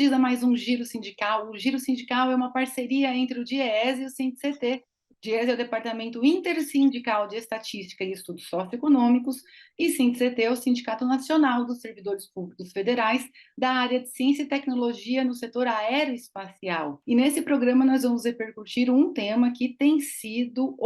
Finaliza mais um Giro Sindical. O Giro Sindical é uma parceria entre o DIEESE e o SINDIC-CT. DIEESE é o Departamento Intersindical de Estatística e Estudos Socioeconômicos e SINDIC-CT é o Sindicato Nacional dos Servidores Públicos Federais da área de Ciência e Tecnologia no setor aeroespacial. E nesse programa nós vamos repercutir um tema que tem sido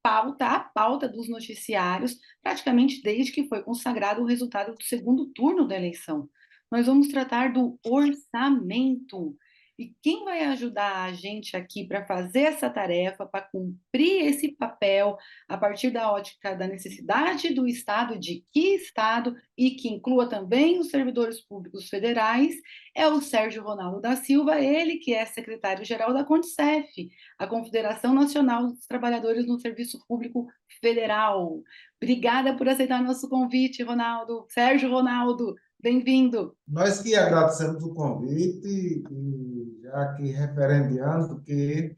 a pauta dos noticiários, praticamente desde que foi consagrado o resultado do segundo turno da eleição. Nós vamos tratar do orçamento. E quem vai ajudar a gente aqui para fazer essa tarefa, para cumprir esse papel, a partir da ótica da necessidade do Estado, de que Estado, e que inclua também os servidores públicos federais, é o Sérgio Ronaldo da Silva, ele que é secretário-geral da CONDCEF, a Confederação Nacional dos Trabalhadores no Serviço Público Federal. Obrigada por aceitar nosso convite, Ronaldo. Sérgio Ronaldo, bem-vindo. Nós que agradecemos o convite, e já aqui referendando que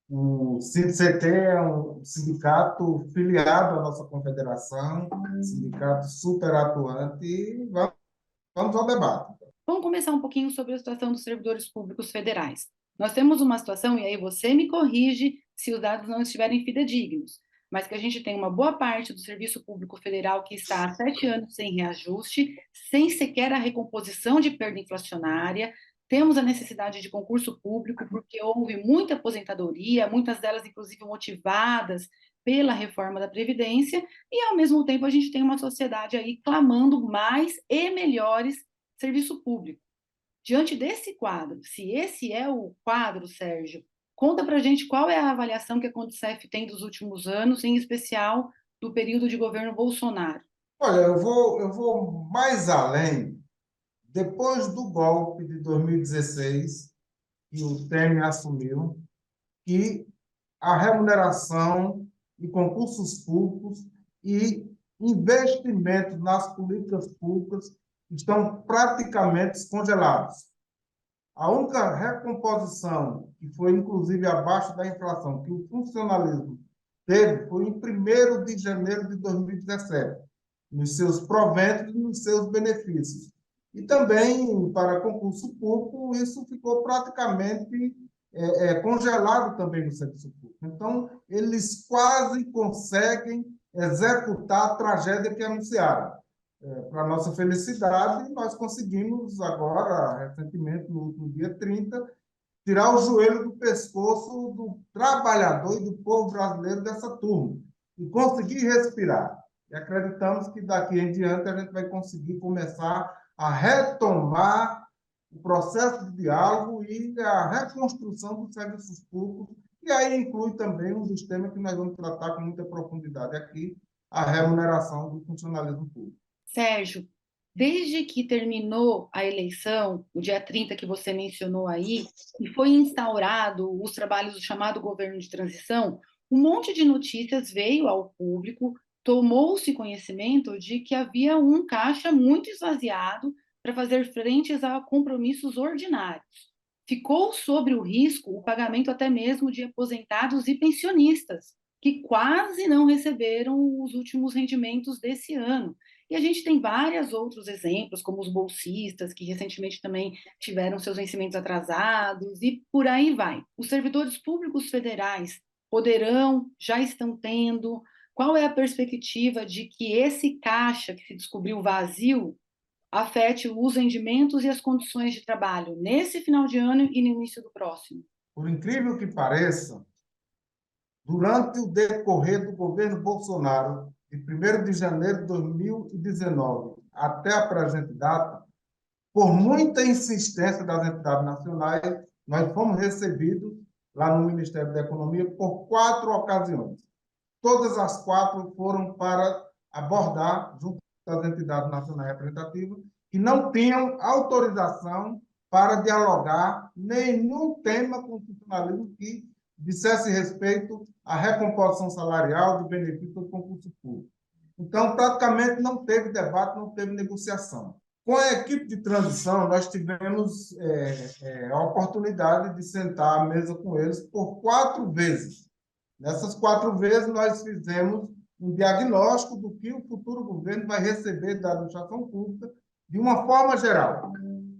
o SINDIC-CT é um sindicato filiado à nossa confederação, sindicato super atuante, e vamos ao debate. Vamos começar um pouquinho sobre a situação dos servidores públicos federais. Nós temos uma situação, e aí você me corrige se os dados não estiverem fidedignos, mas que a gente tem uma boa parte do serviço público federal que está há 7 anos sem reajuste, sem sequer a recomposição de perda inflacionária. Temos a necessidade de concurso público, porque houve muita aposentadoria, muitas delas, inclusive, motivadas pela reforma da Previdência, e, ao mesmo tempo, a gente tem uma sociedade aí clamando mais e melhores serviço público. Diante desse quadro, se esse é o quadro, Sérgio, conta para a gente qual é a avaliação que a CONDCEF tem dos últimos anos, em especial do período de governo Bolsonaro. Olha, eu vou mais além. Depois do golpe de 2016, que o Temer assumiu, que a remuneração e concursos públicos e investimentos nas políticas públicas estão praticamente congelados. A única recomposição, que foi inclusive abaixo da inflação, que o funcionalismo teve, foi em 1º de janeiro de 2017, nos seus proventos e nos seus benefícios. E também, para concurso público, isso ficou praticamente congelado também no serviço público. Então, eles quase conseguem executar a tragédia que anunciaram. Para nossa felicidade, nós conseguimos agora, recentemente, no último dia 30, tirar o joelho do pescoço do trabalhador e do povo brasileiro dessa turma e conseguir respirar. E acreditamos que daqui em diante a gente vai conseguir começar a retomar o processo de diálogo e a reconstrução dos serviços públicos, e aí inclui também um dos temas que nós vamos tratar com muita profundidade aqui, a remuneração do funcionalismo público. Sérgio, desde que terminou a eleição, o dia 30 que você mencionou aí, e foi instaurado os trabalhos do chamado governo de transição, um monte de notícias veio ao público, tomou-se conhecimento de que havia um caixa muito esvaziado para fazer frente a compromissos ordinários. Ficou sobre o risco o pagamento até mesmo de aposentados e pensionistas, que quase não receberam os últimos rendimentos desse ano. E a gente tem vários outros exemplos, como os bolsistas, que recentemente também tiveram seus vencimentos atrasados, e por aí vai. Os servidores públicos federais poderão, já estão tendo. Qual é a perspectiva de que esse caixa que se descobriu vazio afete os rendimentos e as condições de trabalho nesse final de ano e no início do próximo? Por incrível que pareça, durante o decorrer do governo Bolsonaro, de 1º de janeiro de 2019 até a presente data, por muita insistência das entidades nacionais, nós fomos recebidos lá no Ministério da Economia por 4 ocasiões. Todas as 4 foram para abordar, junto às entidades nacionais representativas, que não tinham autorização para dialogar nenhum tema com o funcionalismo que dissesse respeito à recomposição salarial de benefícios do concurso público. Então, praticamente não teve debate, não teve negociação. Com a equipe de transição, nós tivemos a oportunidade de sentar à mesa com eles por 4 vezes. Nessas 4 vezes, nós fizemos um diagnóstico do que o futuro governo vai receber da administração pública de uma forma geral.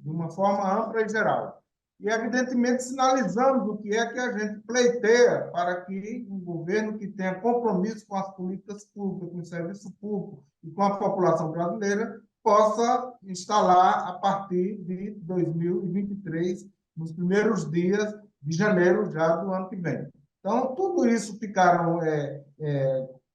de uma forma ampla e geral. E, evidentemente, sinalizamos o que é que a gente pleiteia para que um governo que tenha compromisso com as políticas públicas, com o serviço público e com a população brasileira possa instalar a partir de 2023, nos primeiros dias de janeiro já do ano que vem. Então, tudo isso ficaram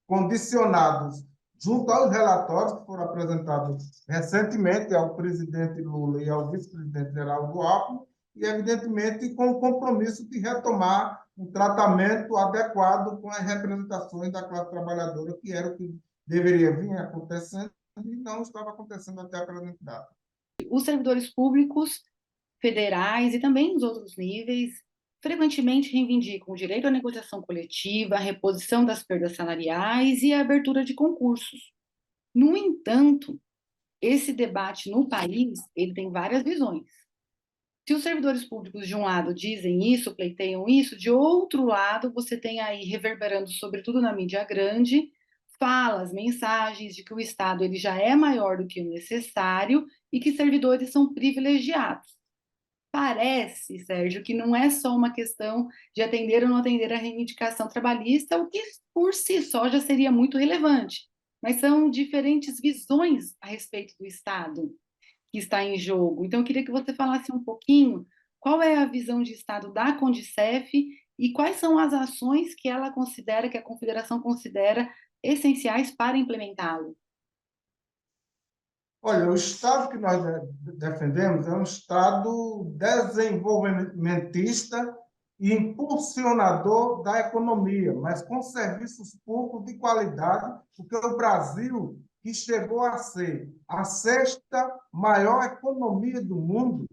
condicionados junto aos relatórios que foram apresentados recentemente ao presidente Lula e ao vice-presidente Geraldo Alckmin, e, evidentemente, com o compromisso de retomar um tratamento adequado com as representações da classe trabalhadora, que era o que deveria vir acontecendo e não estava acontecendo até a presente data. Os servidores públicos federais e também nos outros níveis frequentemente reivindicam o direito à negociação coletiva, a reposição das perdas salariais e a abertura de concursos. No entanto, esse debate no país, ele tem várias visões. Se os servidores públicos, de um lado, dizem isso, pleiteiam isso, de outro lado, você tem aí, reverberando, sobretudo na mídia grande, falas, mensagens de que o Estado ele já é maior do que o necessário e que servidores são privilegiados. Parece, Sérgio, que não é só uma questão de atender ou não atender a reivindicação trabalhista, o que por si só já seria muito relevante, mas são diferentes visões a respeito do Estado que está em jogo. Então, eu queria que você falasse um pouquinho qual é a visão de Estado da Condicef e quais são as ações que ela considera, que a Confederação considera essenciais para implementá-lo. Olha, o Estado que nós defendemos é um Estado desenvolvimentista e impulsionador da economia, mas com serviços públicos de qualidade, porque o Brasil, que chegou a ser a sexta maior economia do mundo,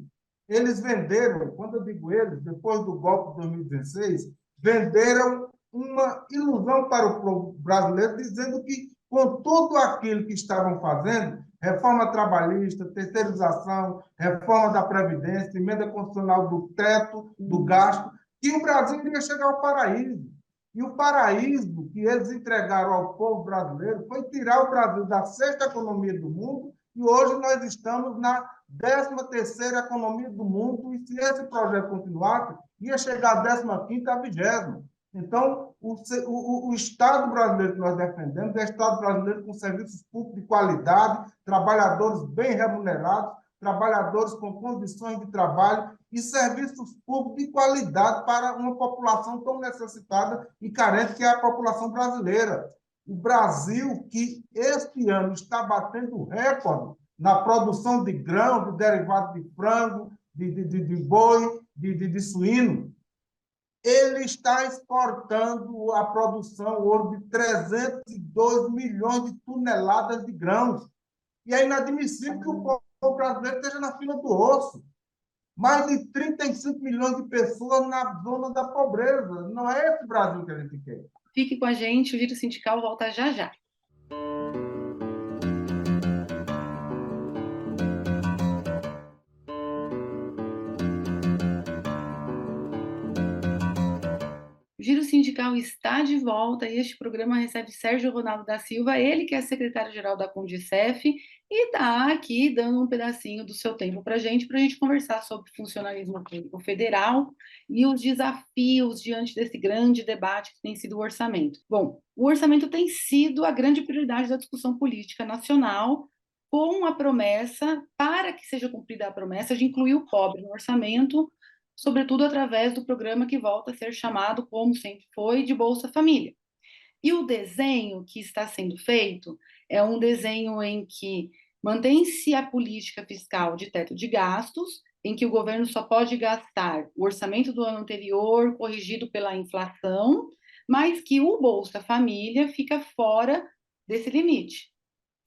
eles venderam, quando eu digo eles, depois do golpe de 2016, venderam uma ilusão para o povo brasileiro, dizendo que, com tudo aquilo que estavam fazendo, reforma trabalhista, terceirização, reforma da Previdência, emenda constitucional do teto, do gasto, que o Brasil iria chegar ao paraíso. E o paraíso que eles entregaram ao povo brasileiro foi tirar o Brasil da sexta economia do mundo, e hoje nós estamos na 13ª economia do mundo, e se esse projeto continuasse, ia chegar à 15ª, à 20ª. Então, o Estado brasileiro que nós defendemos é o Estado brasileiro com serviços públicos de qualidade, trabalhadores bem remunerados, trabalhadores com condições de trabalho e serviços públicos de qualidade para uma população tão necessitada e carente que é a população brasileira. O Brasil, que este ano está batendo recorde na produção de grão, de derivado de frango, de boi, de suíno, ele está exportando a produção hoje de 302 milhões de toneladas de grãos. E é inadmissível que o povo brasileiro esteja na fila do osso. Mais de 35 milhões de pessoas na zona da pobreza. Não é esse Brasil que a gente quer. Fique com a gente, o Giro Sindical volta já já. O Giro Sindical está de volta e este programa recebe Sérgio Ronaldo da Silva, ele que é secretário-geral da Condicef e está aqui dando um pedacinho do seu tempo para a gente conversar sobre funcionalismo público federal e os desafios diante desse grande debate que tem sido o orçamento. Bom, o orçamento tem sido a grande prioridade da discussão política nacional, com a promessa, para que seja cumprida a promessa, de incluir o pobre no orçamento, sobretudo através do programa que volta a ser chamado, como sempre foi, de Bolsa Família. E o desenho que está sendo feito é um desenho em que mantém-se a política fiscal de teto de gastos, em que o governo só pode gastar o orçamento do ano anterior, corrigido pela inflação, mas que o Bolsa Família fica fora desse limite.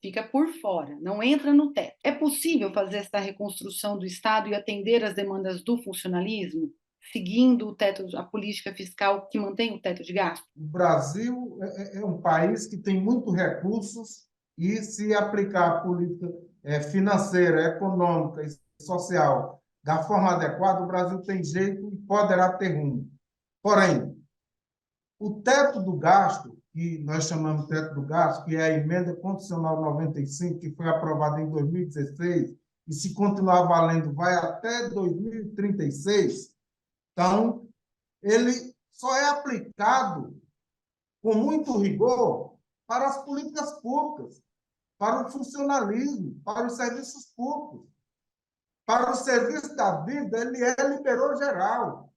Fica por fora, não entra no teto. É possível fazer essa reconstrução do Estado e atender às demandas do funcionalismo, seguindo o teto, a política fiscal que mantém o teto de gasto? O Brasil é um país que tem muitos recursos e, se aplicar a política financeira, econômica e social da forma adequada, o Brasil tem jeito e poderá ter rumo. Porém, o teto do gasto, que nós chamamos de teto do gasto, que é a emenda constitucional 95, que foi aprovada em 2016 e se continuar valendo, vai até 2036. Então, ele só é aplicado com muito rigor para as políticas públicas, para o funcionalismo, para os serviços públicos. Para o serviço da vida, ele é liberou geral.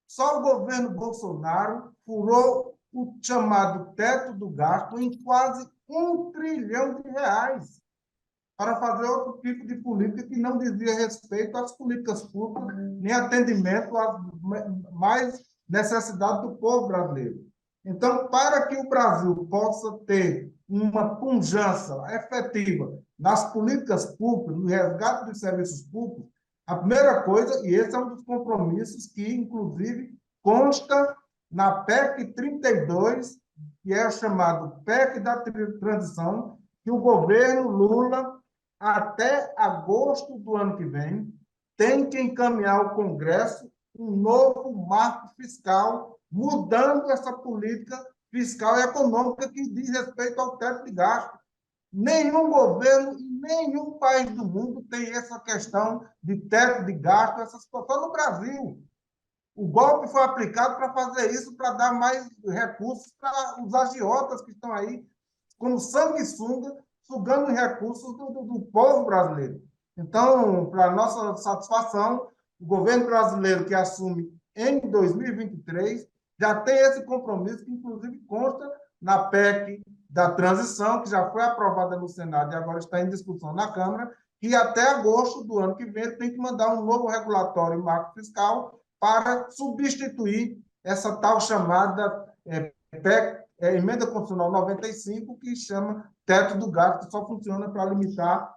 Só o governo Bolsonaro furou o chamado teto do gasto em quase R$ 1 trilhão para fazer outro tipo de política que não dizia respeito às políticas públicas, nem atendimento às mais necessidades do povo brasileiro. Então, para que o Brasil possa ter uma pujança efetiva nas políticas públicas, no resgate dos serviços públicos, a primeira coisa, e esse é um dos compromissos que, inclusive, consta na PEC 32, que é chamado PEC da Transição, que o governo Lula, até agosto do ano que vem, tem que encaminhar ao Congresso um novo marco fiscal, mudando essa política fiscal e econômica que diz respeito ao teto de gasto. Nenhum governo e nenhum país do mundo tem essa questão de teto de gasto, essa situação no Brasil. O golpe foi aplicado para fazer isso, para dar mais recursos para os agiotas que estão aí, como sanguessuga, sugando recursos do povo brasileiro. Então, para nossa satisfação, o governo brasileiro que assume em 2023 já tem esse compromisso, que inclusive consta na PEC da transição, que já foi aprovada no Senado e agora está em discussão na Câmara, que até agosto do ano que vem ele tem que mandar um novo regulatório marco fiscal para substituir essa tal chamada PEC, Emenda Constitucional 95, que chama teto do gasto, que só funciona para limitar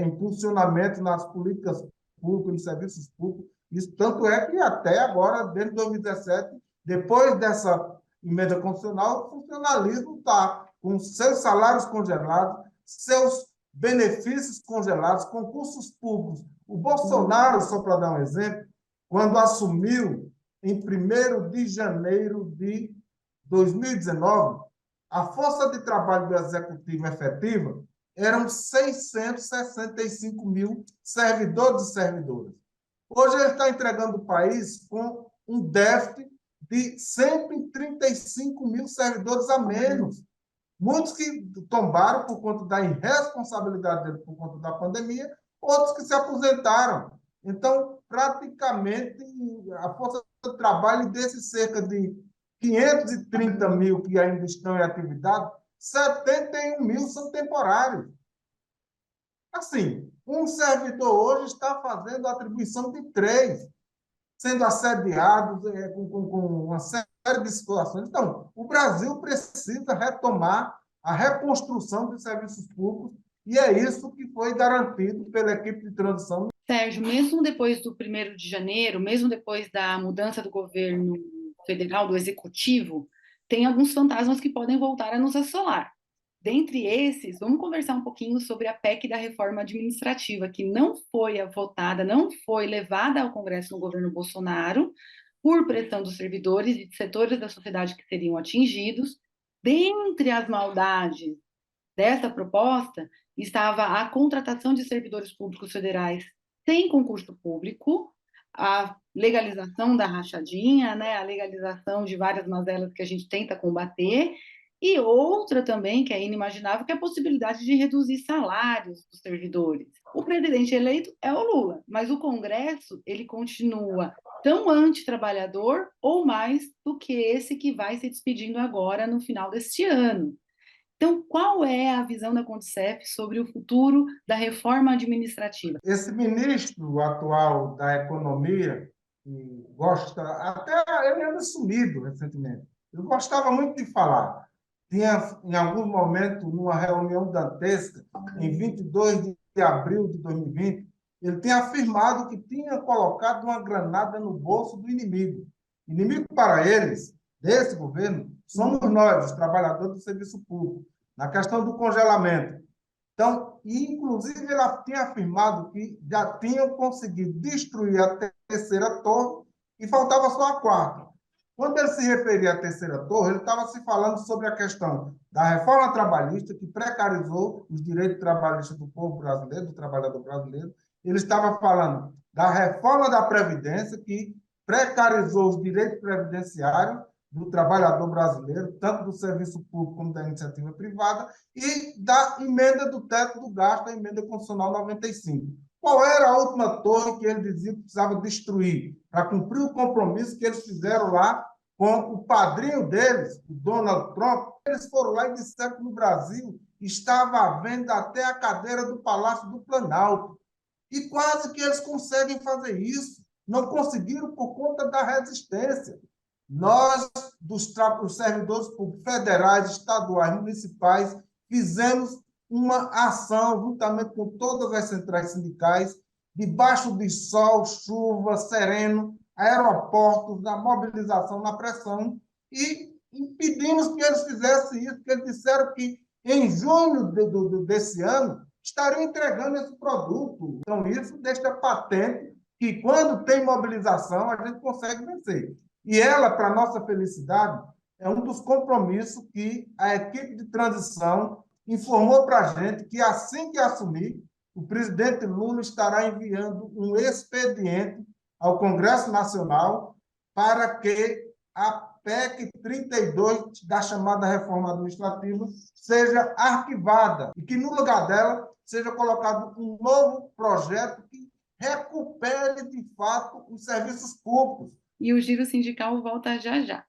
impulsionamento nas políticas públicas, nos serviços públicos. Isso, tanto é que até agora, desde 2017, depois dessa emenda constitucional, o funcionalismo está com seus salários congelados, seus benefícios congelados, concursos públicos. O Bolsonaro, só para dar um exemplo, quando assumiu em 1º de janeiro de 2019, a força de trabalho do Executivo efetiva eram 665 mil servidores e servidoras. Hoje ele está entregando o país com um déficit de 135 mil servidores a menos. Muitos que tombaram por conta da irresponsabilidade dele por conta da pandemia, outros que se aposentaram. Então, praticamente, a força de trabalho desses cerca de 530 mil que ainda estão em atividade, 71 mil são temporários. Assim, um servidor hoje está fazendo a atribuição de 3, sendo assediados com uma série de situações. Então, o Brasil precisa retomar a reconstrução dos serviços públicos e é isso que foi garantido pela equipe de transição. Sérgio, mesmo depois do 1º de janeiro, mesmo depois da mudança do governo federal, do executivo, tem alguns fantasmas que podem voltar a nos assolar. Dentre esses, vamos conversar um pouquinho sobre a PEC da reforma administrativa, que não foi votada, não foi levada ao Congresso no governo Bolsonaro, por pressão dos servidores e de setores da sociedade que seriam atingidos. Dentre as maldades dessa proposta, estava a contratação de servidores públicos federais sem concurso público, a legalização da rachadinha, né, a legalização de várias mazelas que a gente tenta combater, e outra também, que é inimaginável, que é a possibilidade de reduzir salários dos servidores. O presidente eleito é o Lula, mas o Congresso, ele continua tão antitrabalhador ou mais do que esse que vai se despedindo agora no final deste ano. Então, qual é a visão da Condicef sobre o futuro da reforma administrativa? Esse ministro atual da Economia, que gosta, até ele anda sumido recentemente, eu gostava muito de falar. Tinha, em algum momento, numa reunião dantesca, em 22 de abril de 2020, ele tinha afirmado que tinha colocado uma granada no bolso do inimigo. Inimigo para eles, desse governo, somos nós, os trabalhadores do serviço público, na questão do congelamento. Então, inclusive, ele tinha afirmado que já tinham conseguido destruir a terceira torre e faltava só a quarta. Quando ele se referia à terceira torre, ele estava se falando sobre a questão da reforma trabalhista, que precarizou os direitos trabalhistas do povo brasileiro, do trabalhador brasileiro. Ele estava falando da reforma da Previdência, que precarizou os direitos previdenciários do trabalhador brasileiro, tanto do serviço público como da iniciativa privada, e da emenda do teto do gasto, a emenda constitucional 95. Qual era a última torre que ele dizia que precisava destruir para cumprir o compromisso que eles fizeram lá com o padrinho deles, o Donald Trump? Eles foram lá e disseram que no Brasil estava à venda até a cadeira do Palácio do Planalto. E quase que eles conseguem fazer isso. Não conseguiram por conta da resistência. Nós, dos servidores públicos federais, estaduais, municipais, fizemos uma ação, juntamente com todas as centrais sindicais, debaixo de sol, chuva, sereno, aeroportos, na mobilização, na pressão, e impedimos que eles fizessem isso, porque eles disseram que em junho desse ano estariam entregando esse produto. Então, isso deixa patente que, quando tem mobilização, a gente consegue vencer. E ela, para nossa felicidade, é um dos compromissos que a equipe de transição informou para a gente que, assim que assumir, o presidente Lula estará enviando um expediente ao Congresso Nacional para que a PEC 32, da chamada reforma administrativa, seja arquivada e que, no lugar dela, seja colocado um novo projeto que recupere, de fato, os serviços públicos. E o Giro Sindical volta já já.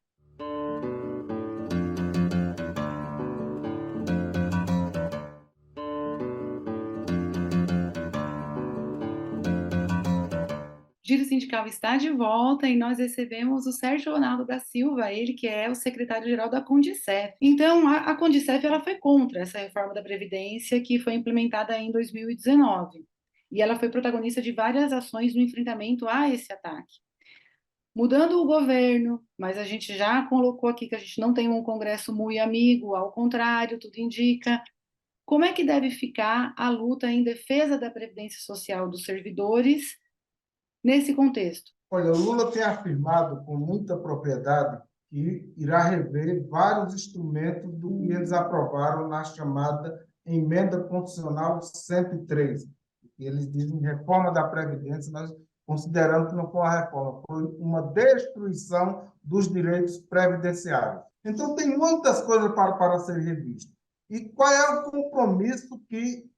Giro Sindical está de volta e nós recebemos o Sérgio Ronaldo da Silva, ele que é o secretário-geral da Condicef. Então, a Condicef ela foi contra essa reforma da Previdência que foi implementada em 2019. E ela foi protagonista de várias ações no enfrentamento a esse ataque. Mudando o governo, mas a gente já colocou aqui que a gente não tem um Congresso muito amigo, ao contrário, tudo indica. Como é que deve ficar a luta em defesa da Previdência Social dos servidores nesse contexto? Olha, o Lula tem afirmado com muita propriedade que irá rever vários instrumentos do que eles aprovaram na chamada Emenda Constitucional 103. Eles dizem reforma da Previdência, nós consideramos que não foi uma reforma, foi uma destruição dos direitos previdenciários. Então, tem muitas coisas para ser revistas. E qual é o compromisso que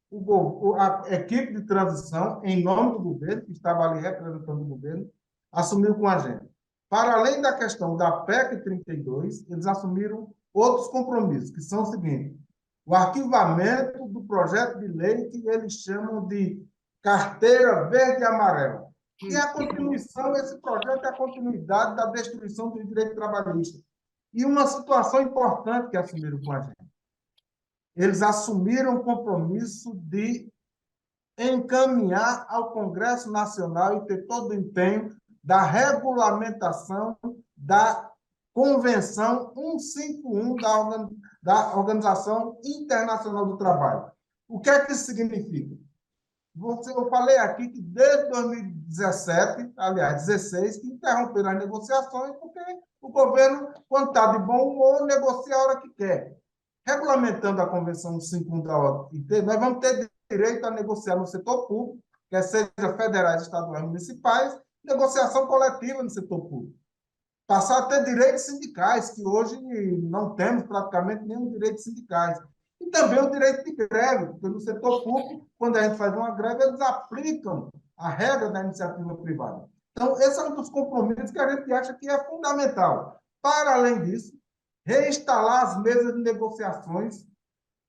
a equipe de transição, em nome do governo, que estava ali representando o governo, assumiu com a gente? Para além da questão da PEC 32, eles assumiram outros compromissos, que são os seguintes: o arquivamento do projeto de lei que eles chamam de Carteira Verde e Amarela, que é a continuação, esse projeto é a continuidade da destruição do direito trabalhista. E uma situação importante que assumiram com a gente: eles assumiram o compromisso de encaminhar ao Congresso Nacional e ter todo o empenho da regulamentação da Convenção 151 da Organização Internacional do Trabalho. O que é que isso significa? Eu falei aqui que desde 2017, aliás, 16, que interromperam as negociações, porque o governo, quando está de bom humor, negocia a hora que quer. Regulamentando a Convenção 151 da OIT, nós vamos ter direito a negociar no setor público, quer seja federais, estaduais, municipais, negociação coletiva no setor público. Passar a ter direitos sindicais, que hoje não temos praticamente nenhum direito sindicais. E também o direito de greve, porque no setor público, quando a gente faz uma greve, eles aplicam a regra da iniciativa privada. Então, esse é um dos compromissos que a gente acha que é fundamental. Para além disso, reinstalar as mesas de negociações,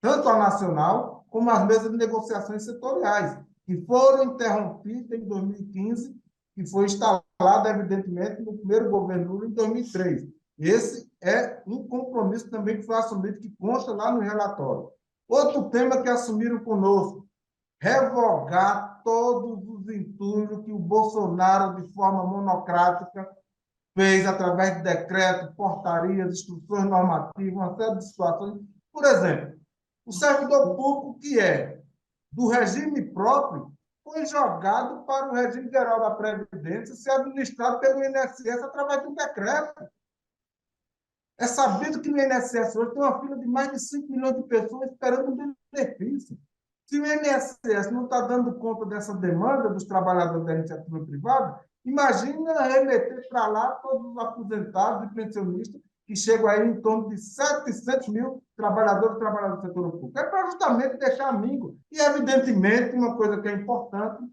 tanto a nacional como as mesas de negociações setoriais, que foram interrompidas em 2015 e foi instalada, evidentemente, no primeiro governo Lula, em 2003. Esse é um compromisso também que foi assumido, que consta lá no relatório. Outro tema que assumiram conosco: revogar todos os entulhos que o Bolsonaro, de forma monocrática, fez através de decreto, portarias, instruções normativas, uma série de situações. Por exemplo, o servidor público que é do regime próprio foi jogado para o regime geral da Previdência, ser administrado pelo INSS através de um decreto. É sabido que no INSS hoje tem uma fila de mais de 5 milhões de pessoas esperando um benefício. Se o INSS não está dando conta dessa demanda dos trabalhadores da iniciativa privada, imagina remeter para lá todos os aposentados e pensionistas, que chegam aí em torno de 700 mil trabalhadores e trabalhadoras do setor público. É para justamente deixar amigo. E, evidentemente, uma coisa que é importante,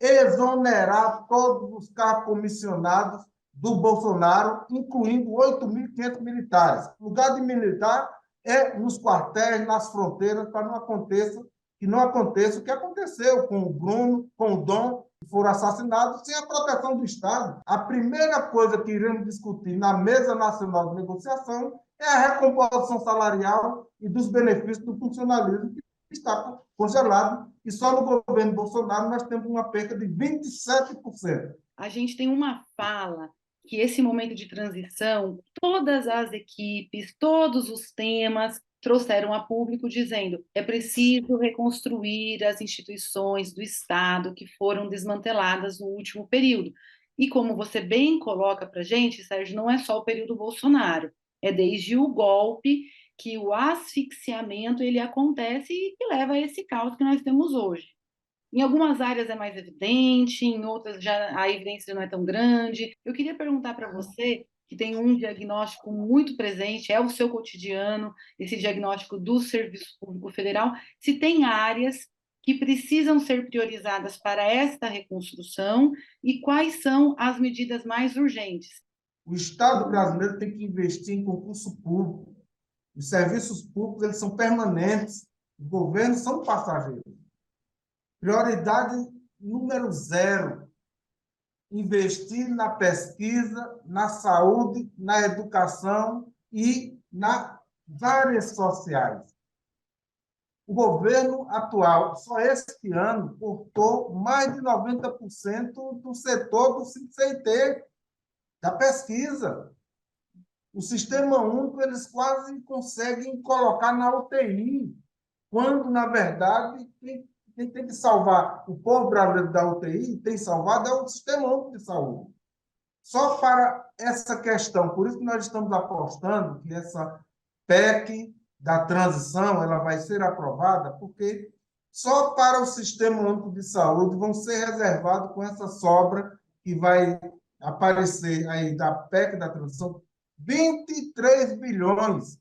exonerar todos os cargos comissionados do Bolsonaro, incluindo 8.500 militares. O lugar de militar é nos quartéis, nas fronteiras, para que não aconteça o que aconteceu com o Bruno, com o Dom, que foram assassinados sem a proteção do Estado. A primeira coisa que iremos discutir na Mesa Nacional de Negociação é a recomposição salarial e dos benefícios do funcionalismo, que está congelado, e só no governo Bolsonaro nós temos uma perda de 27%. A gente tem uma fala que esse momento de transição, todas as equipes, todos os temas trouxeram a público dizendo é preciso reconstruir as instituições do Estado que foram desmanteladas no último período. E como você bem coloca para a gente, Sérgio, não é só o período Bolsonaro, é desde o golpe que o asfixiamento ele acontece e que leva a esse caos que nós temos hoje. Em algumas áreas é mais evidente, em outras já a evidência não é tão grande. Eu queria perguntar para você, que tem um diagnóstico muito presente, é o seu cotidiano, esse diagnóstico do Serviço Público Federal, se tem áreas que precisam ser priorizadas para esta reconstrução e quais são as medidas mais urgentes. O Estado brasileiro tem que investir em concurso público. Os serviços públicos eles são permanentes, os governos são passageiros. Prioridade número 0, investir na pesquisa, na saúde, na educação e nas áreas sociais. O governo atual, só este ano, cortou mais de 90% do setor do CIT, da pesquisa. O Sistema Único, eles quase conseguem colocar na UTI, quando, na verdade, quem tem que salvar o povo brasileiro da UTI, tem salvado, é o Sistema Único de Saúde. Só para essa questão, por isso que nós estamos apostando que essa PEC da transição ela vai ser aprovada, porque só para o Sistema Único de Saúde vão ser reservados com essa sobra que vai aparecer aí da PEC da transição, 23 bilhões.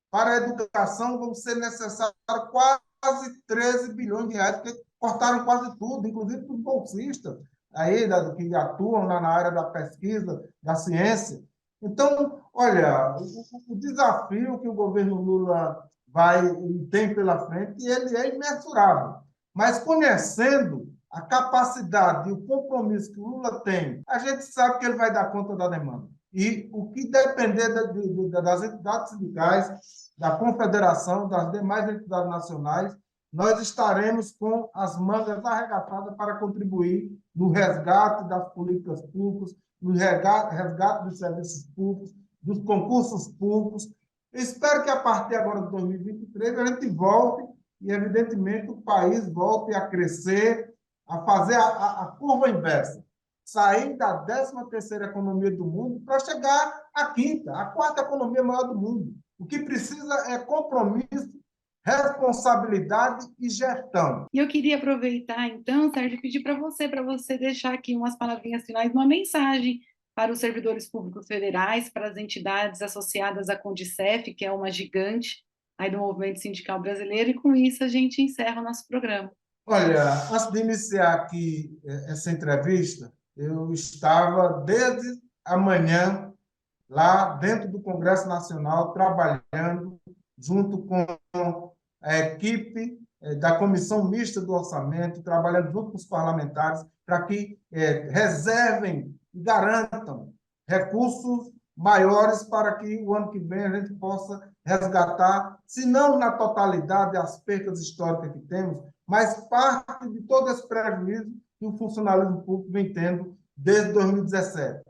Para a educação vão ser necessários quase 13 bilhões de reais, porque cortaram quase tudo, inclusive para os bolsistas aí, que atuam na área da pesquisa, da ciência. Então, olha, o desafio que o governo Lula tem pela frente, ele é imensurável. Mas conhecendo a capacidade e o compromisso que o Lula tem, a gente sabe que ele vai dar conta da demanda. E o que depender das entidades sindicais, da Confederação, das demais entidades nacionais, nós estaremos com as mangas arregaçadas para contribuir no resgate das políticas públicas, no resgate dos serviços públicos, dos concursos públicos. Eu espero que, a partir agora de 2023, a gente volte e, evidentemente, o país volte a crescer, a fazer a curva inversa, sair da 13ª economia do mundo para chegar à 5ª, a 4ª economia maior do mundo. O que precisa é compromisso, responsabilidade e gestão. E eu queria aproveitar, então, Sérgio, e pedir para você deixar aqui umas palavrinhas finais, uma mensagem para os servidores públicos federais, para as entidades associadas à Condicef, que é uma gigante aí do movimento sindical brasileiro, e com isso a gente encerra o nosso programa. Olha, antes de iniciar aqui essa entrevista, eu estava desde amanhã lá dentro do Congresso Nacional, trabalhando junto com a equipe da Comissão Mista do Orçamento, trabalhando junto com os parlamentares, para que reservem e garantam recursos maiores para que o ano que vem a gente possa resgatar, se não na totalidade, as percas históricas que temos, mas parte de todo esse prejuízo que o funcionalismo público vem tendo desde 2017.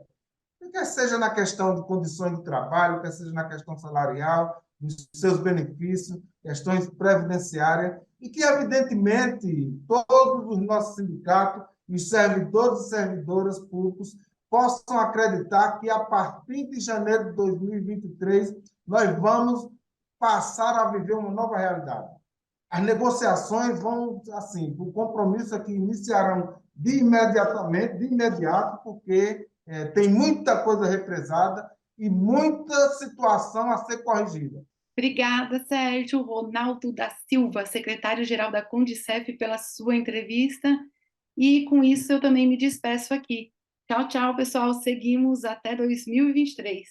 Quer seja na questão de condições de trabalho, quer seja na questão salarial, dos seus benefícios, questões previdenciárias, e que, evidentemente, todos os nossos sindicatos, os servidores e servidoras públicos, possam acreditar que, a partir de janeiro de 2023, nós vamos passar a viver uma nova realidade. As negociações vão, assim, o compromisso é que iniciarão de imediato, porque tem muita coisa represada e muita situação a ser corrigida. Obrigada, Sérgio Ronaldo da Silva, secretário-geral da Condicef, pela sua entrevista. E com isso eu também me despeço aqui. Tchau, tchau, pessoal. Seguimos até 2023.